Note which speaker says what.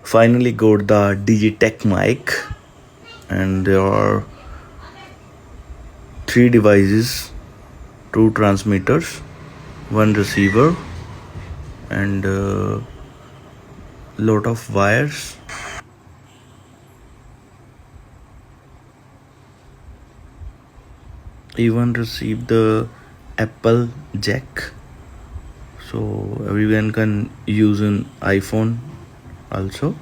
Speaker 1: Finally got the Digitech mic, and there are three devices, two transmitters, one receiver, and lot of wires. Even received the Apple jack, so everyone can use an iPhone also.